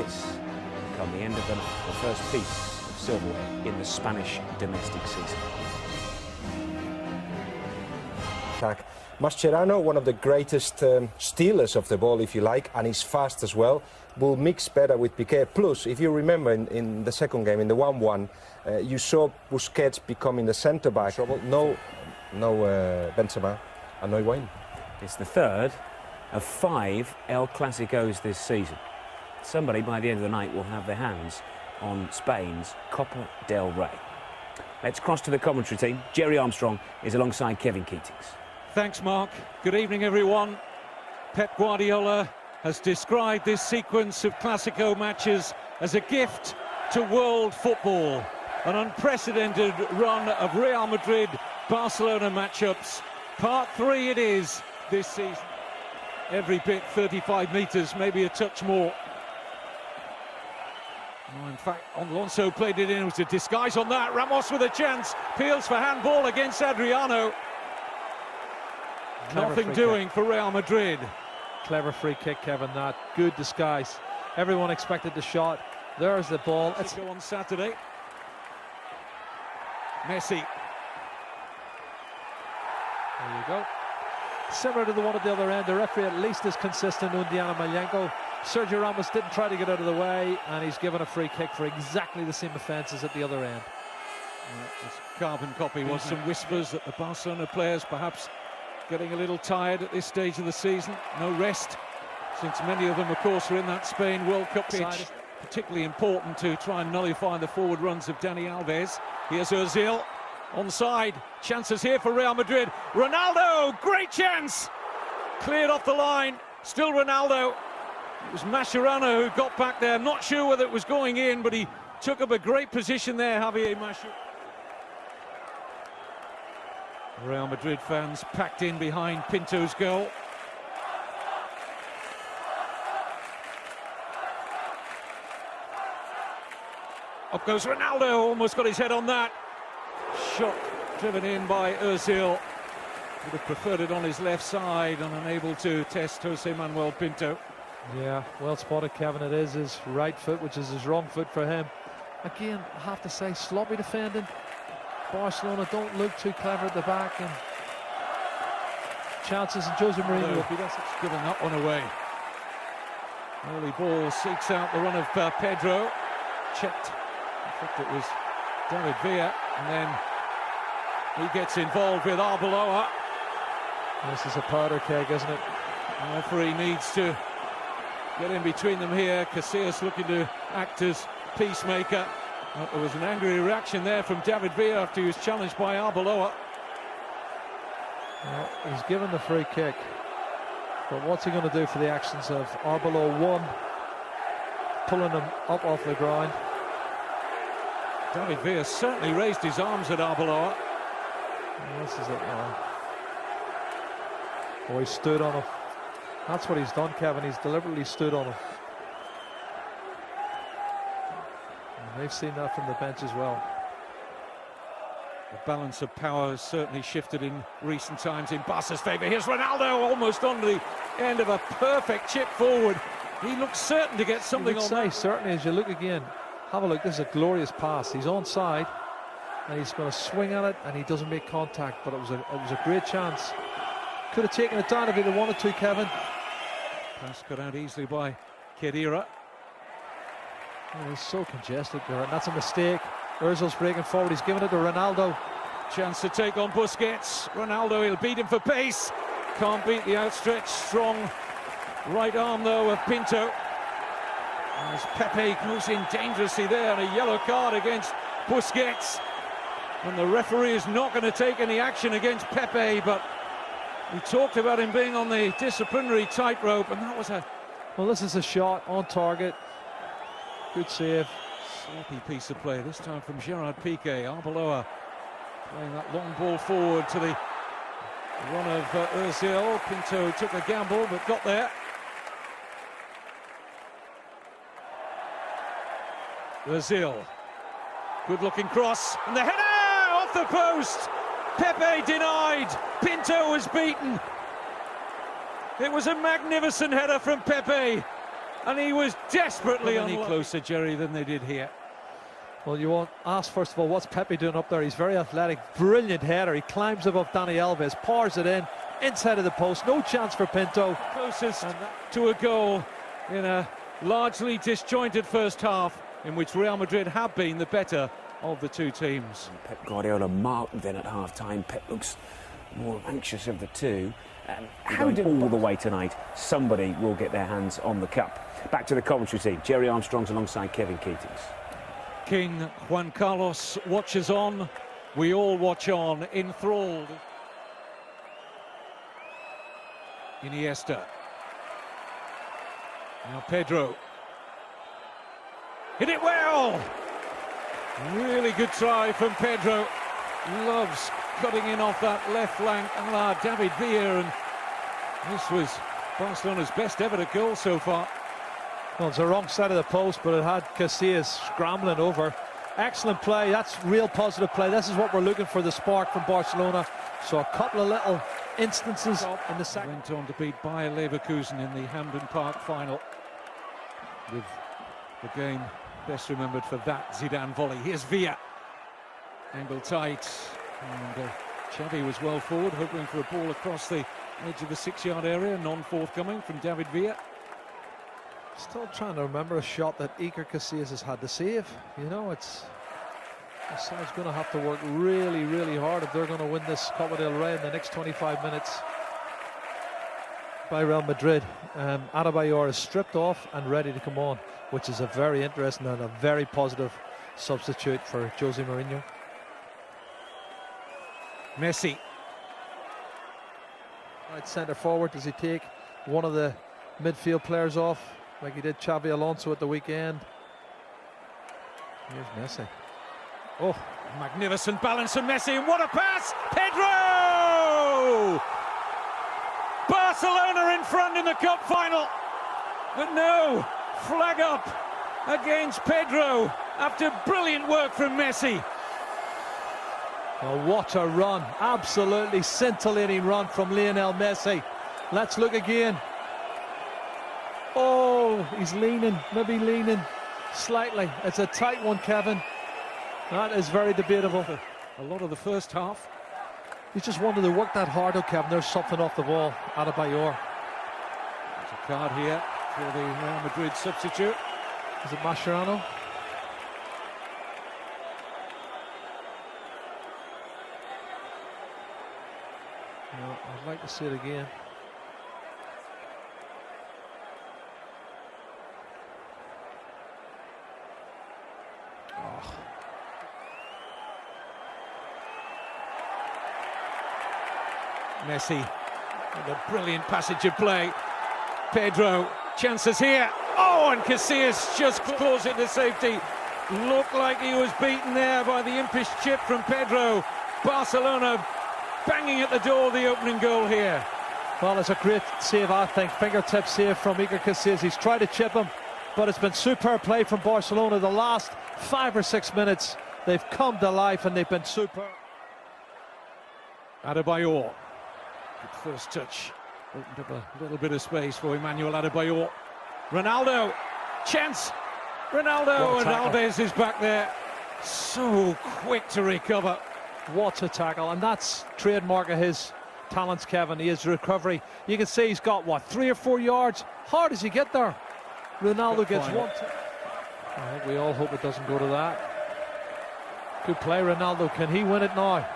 this come the end of the night, the first piece of silverware in the Spanish domestic season. Mascherano, one of the greatest stealers of the ball, if you like, and he's fast as well, will mix better with Piqué. Plus, if you remember in the second game, in the 1-1, you saw Busquets becoming the centre-back. No Benzema and no Higuaín. It's the third of 5 El Clásicos this season. Somebody by the end of the night will have their hands on Spain's Copa del Rey. Let's cross to the commentary team. Jerry Armstrong is alongside Kevin Keatings. Thanks, Mark. Good evening, everyone. Pep Guardiola has described this sequence of Clásico matches as a gift to world football. An unprecedented run of Real Madrid-Barcelona matchups. Part 3 it is this season. Every bit 35 metres, maybe a touch more. Oh, in fact, Alonso played it in. It was a disguise on that. Ramos with a chance. Peels for handball against Adriano. Nothing doing for Real Madrid. Clever free kick, Kevin, that. Good disguise. Everyone expected the shot. There's the ball. Let's go on Saturday. Messi. There you go. Similar to the one at the other end. The referee at least is consistent, Undiana Malenko. Sergio Ramos didn't try to get out of the way, and he's given a free kick for exactly the same offence as at the other end. This carbon copy was some whispers that the Barcelona players perhaps getting a little tired at this stage of the season. No rest, since many of them, of course, are in that Spain World Cup pitch. Particularly important to try and nullify the forward runs of Dani Alves. Here's Ozil, onside. Chances here for Real Madrid. Ronaldo, great chance! Cleared off the line, still Ronaldo. It was Mascherano who got back there. I'm not sure whether it was going in, but he took up a great position there, Javier Mascherano. Real Madrid fans packed in behind Pinto's goal. Up goes Ronaldo, almost got his head on that. Shot driven in by Ozil. Would have preferred it on his left side and unable to test Jose Manuel Pinto. Yeah, well spotted, Kevin. It is his right foot, which is his wrong foot for him. Again, I have to say, sloppy defending. Barcelona don't look too clever at the back, and chances, and Jose Mourinho will be giving that one away. Early ball seeks out the run of Pedro. Checked. I think it was David Villa, and then he gets involved with Arbeloa. This is a powder keg, isn't it? The referee needs to get in between them here. Casillas looking to act as peacemaker. There was an angry reaction there from David Villa after he was challenged by Arbeloa. Well, he's given the free kick, but what's he going to do for the actions of Arbeloa? 1, pulling him up off the ground. David Villa certainly raised his arms at Arbeloa. This is it now. Oh, he stood on him. That's what he's done, Kevin. He's deliberately stood on him. And they've seen that from the bench as well. The balance of power has certainly shifted in recent times in Barca's favour. Here's Ronaldo, almost on the end of a perfect chip forward. He looks certain to get something on that. Certainly, as you look again, have a look. This is a glorious pass. He's onside, and he's going to swing at it, and he doesn't make contact. But it was a great chance. Could have taken it down if he'd have wanted to, Kevin. Pass cut out easily by Khedira. Oh, he's so congested there, and that's a mistake. Ozil's breaking forward. He's given it to Ronaldo. Chance to take on Busquets. Ronaldo, he'll beat him for pace. Can't beat the outstretched, strong right arm, though, of Pinto. As Pepe moves in dangerously there, and a yellow card against Busquets. And the referee is not going to take any action against Pepe, but we talked about him being on the disciplinary tightrope, and that was a... Well, this is a shot on target. Good save. Sloppy piece of play, this time from Gerard Piqué. Arbeloa playing that long ball forward to the run of Ozil. Pinto took a gamble, but got there. Ozil. Good-looking cross, and the header off the post. Pepe denied. Pinto was beaten. It was a magnificent header from Pepe. and he was desperately any closer, Jerry, than they did here. Well, you won't ask, first of all, what's Pepe doing up there? He's very athletic, brilliant header. He climbs above Dani Alves, pours it in, inside of the post, no chance for Pinto. Closest to a goal in a largely disjointed first half, in which Real Madrid have been the better of the two teams. Pep Guardiola marked then at half-time. Pep looks more anxious of the two. How did all the way tonight, somebody will get their hands on the cup. Back to the commentary team. Jerry Armstrong's alongside Kevin Keatings. King Juan Carlos watches on. We all watch on, enthralled. Iniesta. Now Pedro. Hit it well! Really good try from Pedro. Loves cutting in off that left flank a la David Villa, and this was Barcelona's best ever goal so far. Well, it's the wrong side of the post, but it had Casillas scrambling over. Excellent play. That's real positive play. This is what we're looking for, the spark from Barcelona. So a couple of little instances in the second. Went on to beat Bayer Leverkusen in the Hampden Park final, with the game best remembered for that Zidane volley. Here's Villa. Angle tight. And Xavi was well forward, hoping for a ball across the edge of the 6-yard area. Non-forthcoming from David Villa. Still trying to remember a shot that Iker Casillas has had to save. You know, it's the side's going to have to work really, really hard if they're going to win this Copa del Rey in the next 25 minutes. By Real Madrid, Adebayor is stripped off and ready to come on, which is a very interesting and a very positive substitute for Jose Mourinho. Messi. Right centre forward, does he take one of the midfield players off, like he did Xavi Alonso at the weekend? Here's Messi. Oh, magnificent balance from Messi, and what a pass! Pedro! Barcelona in front in the cup final, but no, flag up against Pedro after brilliant work from Messi. Oh, what a run, absolutely scintillating run from Lionel Messi. Let's look again. Oh, he's leaning, maybe leaning slightly. It's a tight one, Kevin. That is very debatable. A lot of the first half. He just wanted to work that hard, Kevin. There's something off the ball. Adebayor. There's a card here for the Real Madrid substitute. Is it Mascherano? No, I'd like to see it again. Oh. Messi with a brilliant passage of play. Pedro, chances here. Oh, and Casillas just claws it to safety. Looked like he was beaten there by the impish chip from Pedro. Barcelona banging at the door, the opening goal here. Well, it's a great save, I think. Fingertip save from Iker Casillas. He's tried to chip him, but it's been superb play from Barcelona. The last 5 or 6 minutes, they've come to life and they've been superb. Adebayor. Good first touch. Opened up a little bit of space for Emmanuel Adebayor. Ronaldo. Chance. Ronaldo, and Alves is back there. So quick to recover. What a tackle, and that's trademark of his talents, Kevin. His recovery. You can see he's got, what, 3 or 4 yards? How does he get there? Ronaldo gets one. I think we all hope it doesn't go to that. Good play, Ronaldo. Can he win it now?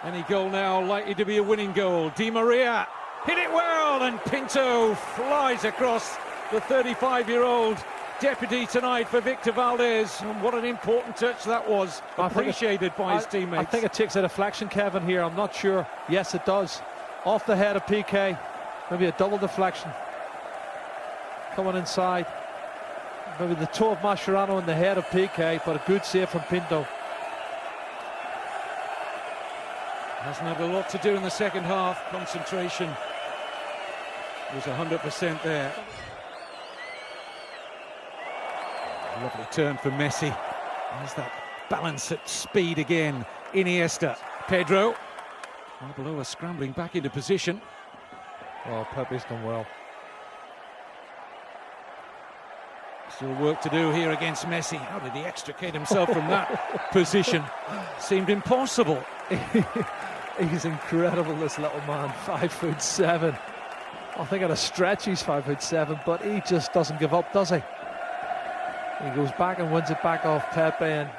Any goal now likely to be a winning goal. Di Maria hit it well, and Pinto flies across the 35-year-old deputy tonight for Victor Valdez. And what an important touch that was, appreciated by his teammates. I think it takes a deflection, Kevin, here. I'm not sure. Yes, it does. Off the head of PK. Maybe a double deflection. Coming inside. Maybe the toe of Mascherano in the head of PK, but a good save from Pinto. Hasn't had a lot to do in the second half. Concentration was 100% there. Lovely turn for Messi. There's that balance at speed again. Iniesta. Pedro. Arbeloa scrambling back into position. Oh, Pepe's done well. Still work to do here against Messi. How did he extricate himself from that position? Seemed impossible. He's incredible, this little man, 5'7". I think at a stretch he's 5'7", but he just doesn't give up, does he? He goes back and wins it back off Pepe, and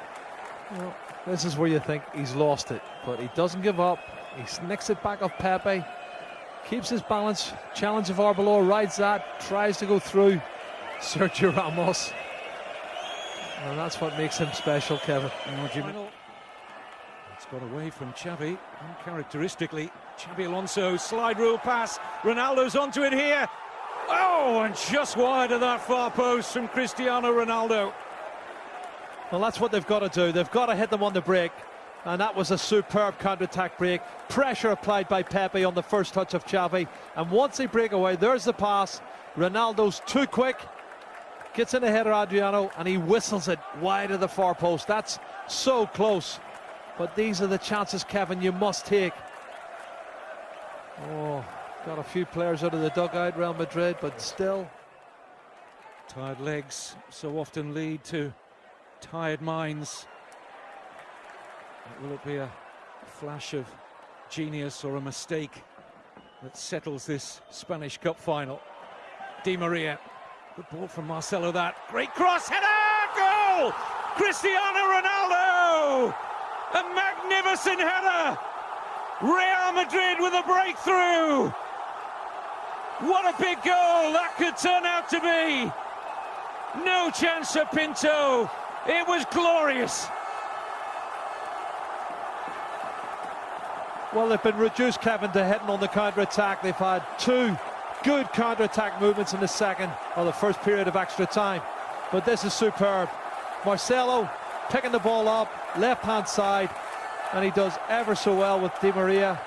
well, this is where you think he's lost it, but he doesn't give up. He nicks it back off Pepe, keeps his balance, challenge of Arbeloa, rides that, tries to go through Sergio Ramos, and that's what makes him special, Kevin. It's got away from Xavi, uncharacteristically. Xavi Alonso, slide rule pass, Ronaldo's onto it here. Oh, and just wide of that far post from Cristiano Ronaldo. Well, that's what they've got to do. They've got to hit them on the break, and that was a superb counter-attack break. Pressure applied by Pepe on the first touch of Xavi, and once they break away, there's the pass. Ronaldo's too quick, gets in ahead of Adriano, and he whistles it wide of the far post. That's so close, but these are the chances, Kevin, you must take. Oh, got a few players out of the dugout, Real Madrid, but still. Tired legs so often lead to tired minds. Will it be a flash of genius or a mistake that settles this Spanish Cup final? Di Maria, good ball from Marcelo, that great cross, header, goal! Cristiano Ronaldo, a magnificent header. Real Madrid with a breakthrough. What a big goal that could turn out to be. No chance for Pinto. It was glorious. Well, they've been reduced, Kevin, to hitting on the counter-attack. They've had two good counter-attack movements in the second, or the first period of extra time. But this is superb. Marcelo picking the ball up, left-hand side, and he does ever so well with Di Maria.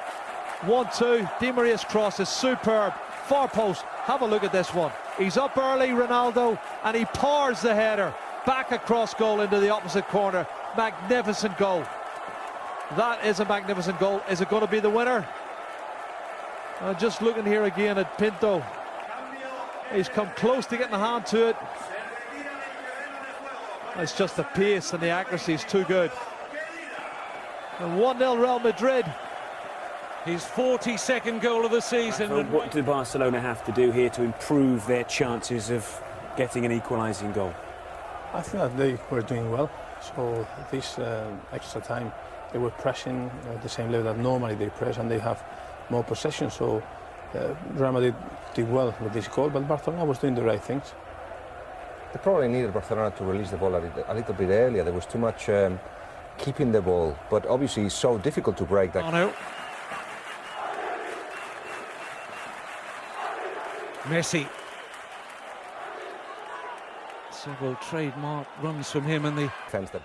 1-2, Di Maria's cross is superb. Far post, have a look at this one. He's up early, Ronaldo, and he pours the header back across goal into the opposite corner. Magnificent goal. That is a magnificent goal. Is it going to be the winner? Just looking here again at Pinto. He's come close to getting a hand to it. It's just the pace and the accuracy is too good. And 1-0 Real Madrid. His 42nd goal of the season. And what do Barcelona have to do here to improve their chances of getting an equalising goal? I think that they were doing well. So this extra time, they were pressing at the same level that normally they press, and they have more possession. So Real Madrid did well with this goal, but Barcelona was doing the right things. They probably needed Barcelona to release the ball a little bit earlier. There was too much keeping the ball, but obviously it's so difficult to break that. Oh, no. Messi. Several trademark runs from him and the Defense that.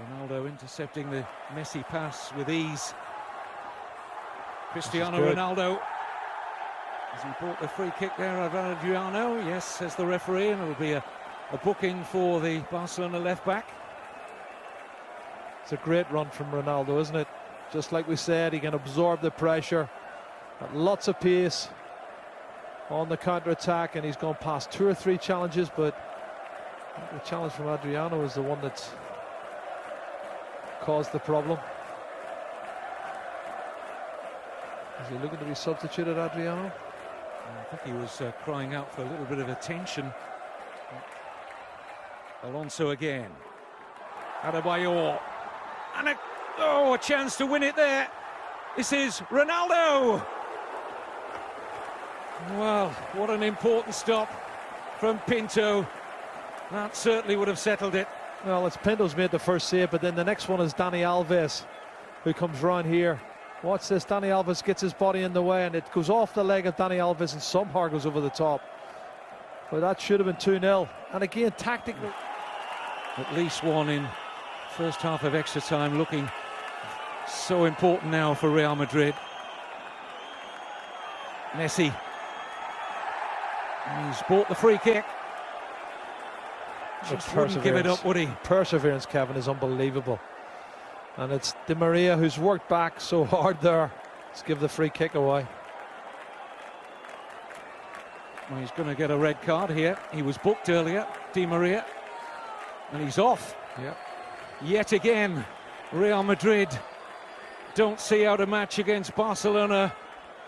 Ronaldo intercepting the Messi pass with ease. Cristiano Ronaldo. Has he bought the free kick there of Adriano? Yes, says the referee, and it'll be a booking for the Barcelona left back. It's a great run from Ronaldo, isn't it? Just like we said, he can absorb the pressure. Got lots of pace on the counter-attack, and he's gone past 2 or 3 challenges, but the challenge from Adriano is the one that's caused the problem. Is he looking to be substituted, Adriano? I think he was crying out for a little bit of attention. Alonso again. Adebayor. And a chance to win it there. This is Ronaldo. Well, what an important stop from Pinto. That certainly would have settled it. Well, it's Pinto's made the first save, but then the next one is Dani Alves, who comes round here. Watch this, Dani Alves gets his body in the way, and it goes off the leg of Dani Alves and somehow goes over the top. But that should have been 2-0. And again, tactically. At least one in first half of extra time, looking so important now for Real Madrid. Messi. He's bought the free kick. Just wouldn't give it up, would he? Perseverance, Kevin, is unbelievable. And it's Di Maria who's worked back so hard there. Let's give the free kick away. Well, he's going to get a red card here. He was booked earlier, Di Maria, and he's off. Yep. Yet again, Real Madrid don't see out a match against Barcelona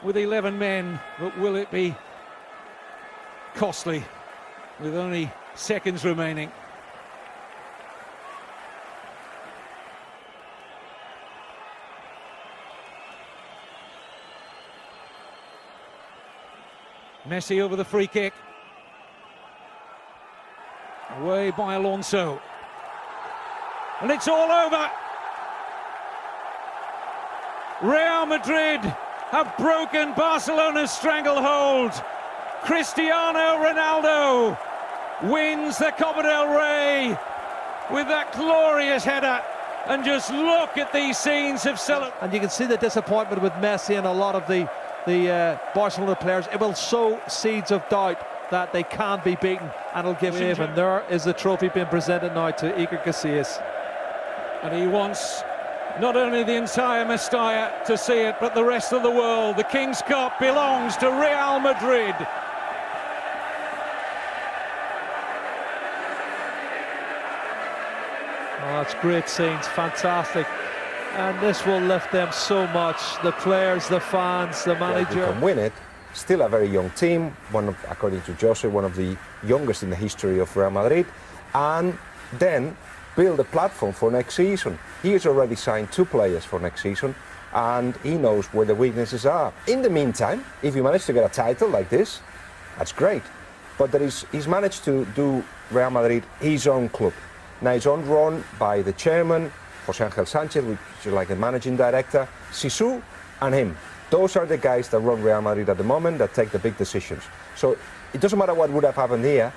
with 11 men, but will it be costly with only seconds remaining? Messi over the free kick. Away by Alonso. And it's all over. Real Madrid have broken Barcelona's stranglehold. Cristiano Ronaldo wins the Copa del Rey with that glorious header. And just look at these scenes of celebration. And you can see the disappointment with Messi and a lot of the Barcelona players. It will sow seeds of doubt that they can't be beaten, and it'll give him. And there is the trophy being presented now to Iker Casillas. And he wants not only the entire Mestalla to see it, but the rest of the world. The King's Cup belongs to Real Madrid. Oh, that's great scenes, fantastic. And this will lift them so much. The players, the fans, the manager. They can win it. Still a very young team, according to Jose, one of the youngest in the history of Real Madrid. And then build a platform for next season. He has already signed 2 players for next season, and he knows where the weaknesses are. In the meantime, if you manage to get a title like this, that's great. But he's managed to do Real Madrid his own club. Now it's run by the chairman, José Ángel Sánchez, which is like the managing director, Sisu, and him. Those are the guys that run Real Madrid at the moment, that take the big decisions. So it doesn't matter what would have happened here,